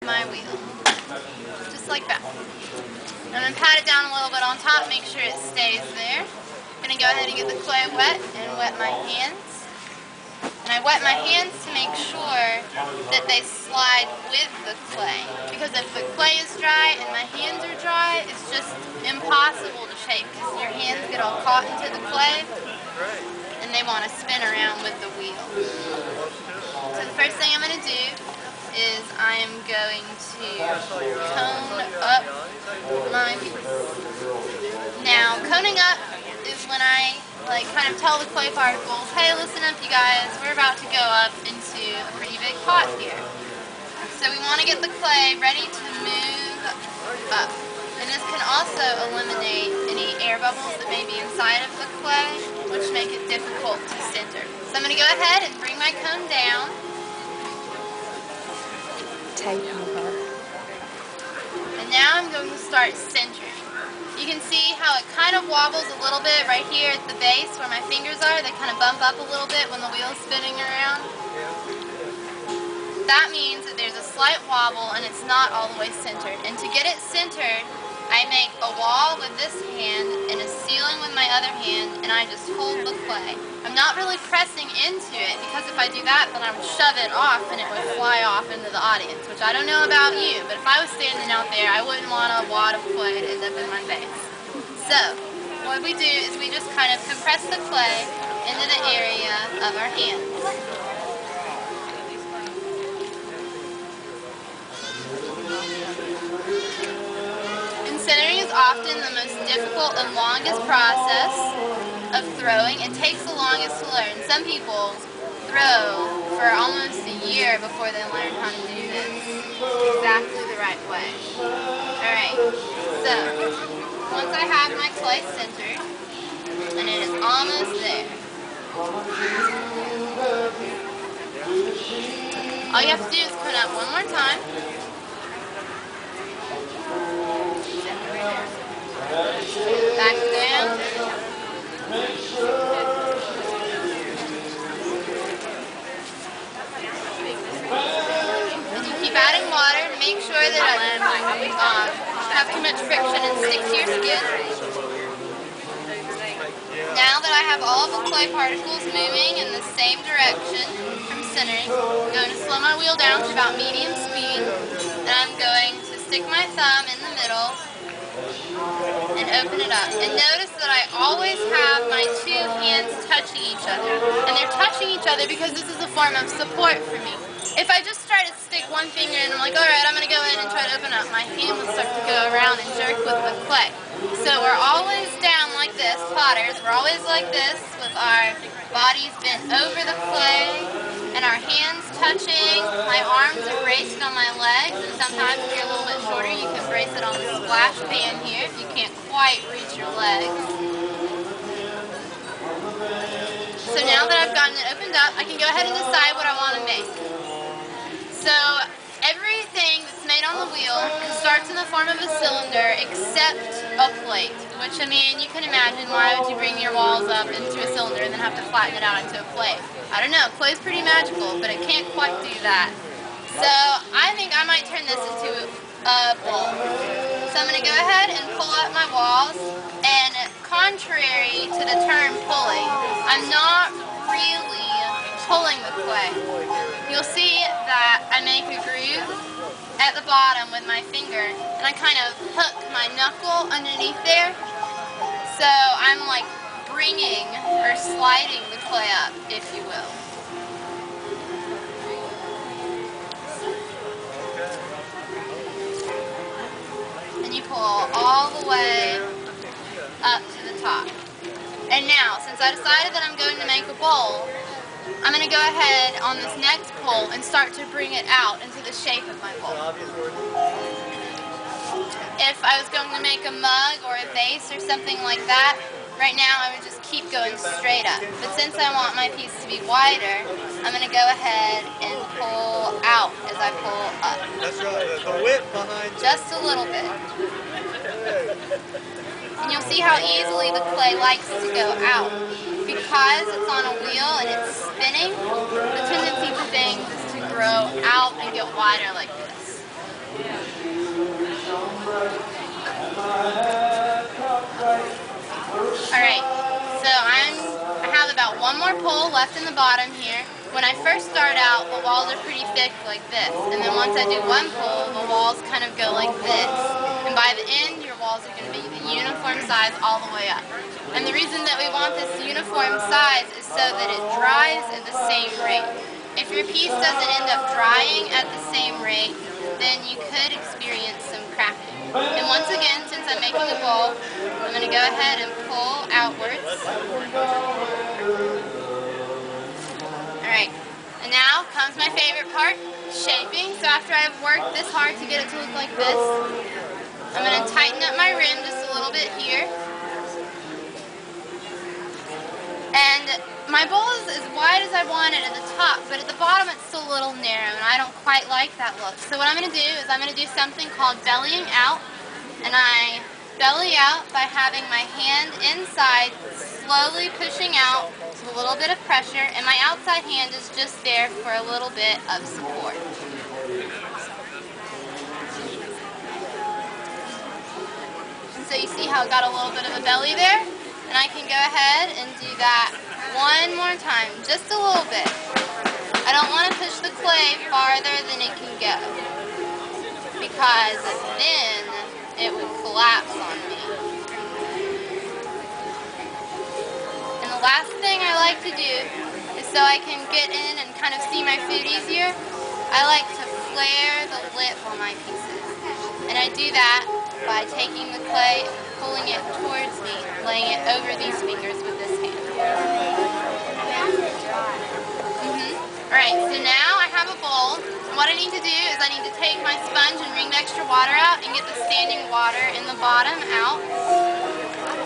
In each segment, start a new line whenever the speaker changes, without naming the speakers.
my wheel, just like that. I'm going to pat it down a little bit on top, make sure it stays there. I'm going to go ahead and get the clay wet and wet my hands. And I wet my hands to make sure that they slide with the clay. Because if the clay is dry and my hands are dry, it's just impossible to shake because your hands get all caught into the clay and they want to spin around with the wheel. So the first thing I'm going to do is I am going to cone up my wheel. Now, coning up is when I kind of tell the clay particles, hey, listen up you guys, we're about to go up into a pretty big pot here. So we want to get the clay ready to move up. And this can also eliminate any air bubbles that may be inside of the clay, which make it difficult to center. So I'm going to go ahead and bring my cone down. And now I'm going to start centering. You can see how it kind of wobbles a little bit right here at the base where my fingers are. They kind of bump up a little bit when the wheel's spinning around. That means that there's a slight wobble and it's not all the way centered. And to get it centered, I make a wall with this hand and a ceiling with my other hand, and I just hold the clay. I'm not really pressing into it because if I do that, then I would shove it off and it would fly off into the audience, which I don't know about you, but if I was standing out there, I wouldn't want a wad of clay to end up in my face. So, what we do is we just kind of compress the clay into the area of our hands. Centering is often the most difficult and longest process of throwing. It takes the longest to learn. Some people throw for almost a year before they learn how to do this exactly the right way. Alright, so once I have my clay centered, and it is almost there, all you have to do is cone up one more time. Back down. And you keep adding water to make sure that it doesn't have too much friction and stick to your skin. Now that I have all of the clay particles moving in the same direction from centering, I'm going to slow my wheel down to about medium speed, and I'm going to stick my thumb in the middle and open it up. And notice that I always have my two hands touching each other. And they're touching each other because this is a form of support for me. If I just try to stick one finger and I'm like, alright, I'm going to go in and try to open up, my hand will start to go around and jerk with the clay. So we're always down like this, potters. We're always like this with our bodies bent over the clay and our hands touching. My arms are braced on my legs, and sometimes if you're a little bit shorter, you can brace it on the splash pan here if you can't quite reach your legs. So now that I've gotten it opened up, I can go ahead and decide what I want to make. So everything that's made on the wheel starts in the form of a cylinder except a plate, which, I mean, you can imagine, why would you bring your walls up into a cylinder and then have to flatten it out into a plate? I don't know, clay's pretty magical, but it can't quite do that. So I think I might turn this into a bowl. So I'm going to go ahead and pull up my walls, and contrary to the term pulling, I'm not really pulling the clay. You'll see that I make a groove at the bottom with my finger, and I kind of hook my knuckle underneath there. So I'm like bringing or sliding the clay up, if you will. And you pull all the way up to the top. And now, since I decided that I'm going to make a bowl, I'm going to go ahead on this next pull and start to bring it out into the shape of my bowl. If I was going to make a mug or a vase or something like that, right now I would just keep going straight up. But since I want my piece to be wider, I'm going to go ahead and pull out as I pull up.
That's right, the width behind you.
Just a little bit. And you'll see how easily the clay likes to go out. Because it's on a wheel and it's spinning, the tendency for things is to grow out and get wider like this. Alright, so I have about one more pole left in the bottom here. When I first start out, the walls are pretty thick like this. And then once I do one pole, the walls kind of go like this. And by the end, your walls are going to be the uniform size all the way up. And the reason that we want this uniform size is so that it dries at the same rate. If your piece doesn't end up drying at the same rate, then you could experience some cracking. And once again, since I'm making a bowl, I'm going to go ahead and pull outwards. Alright, and now comes my favorite part, shaping. So after I've worked this hard to get it to look like this, I'm going to tighten up my rim just a little bit here. And my bowl is as wide as I want it at the top, but at the bottom it's still a little narrow, and I don't quite like that look. So what I'm going to do is I'm going to do something called bellying out, and I belly out by having my hand inside, slowly pushing out with a little bit of pressure, and my outside hand is just there for a little bit of support. And so you see how I got a little bit of a belly there? And I can go ahead and do that one more time, just a little bit. I don't want to push the clay farther than it can go, because then it would collapse on me. And the last thing I like to do is so I can get in and kind of see my food easier, I like to flare the lip on my pieces. And I do that by taking the clay and pulling it towards me, laying it over these fingers with this hand. Alright, so now I have a bowl. And what I need to do is I need to take my sponge and wring the extra water out and get the standing water in the bottom out.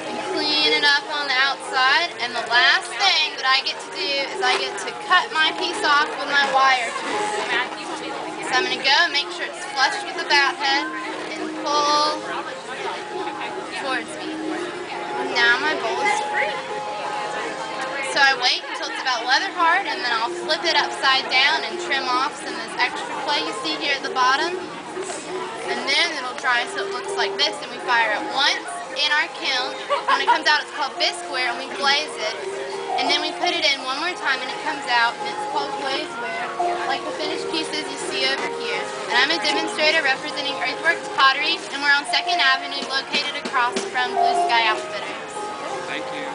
And clean it up on the outside. And the last thing that I get to do is I get to cut my piece off with my wire tool. So I'm going to go and make sure it's flush with the bat head and pull towards me. Now my bowl is free. So I wait until it's about leather hard, and then I'll flip it upside down and trim off some of this extra clay you see here at the bottom. And then it'll dry so it looks like this, and we fire it once in our kiln. When it comes out, it's called bisqueware, and we glaze it. And then we put it in one more time, and it comes out, and it's called glazeware, like the finished pieces you see over here. And I'm a demonstrator representing Earthworks Pottery, and we're on 2nd Avenue, located across from Blue Sky Outfitters.
Thank you.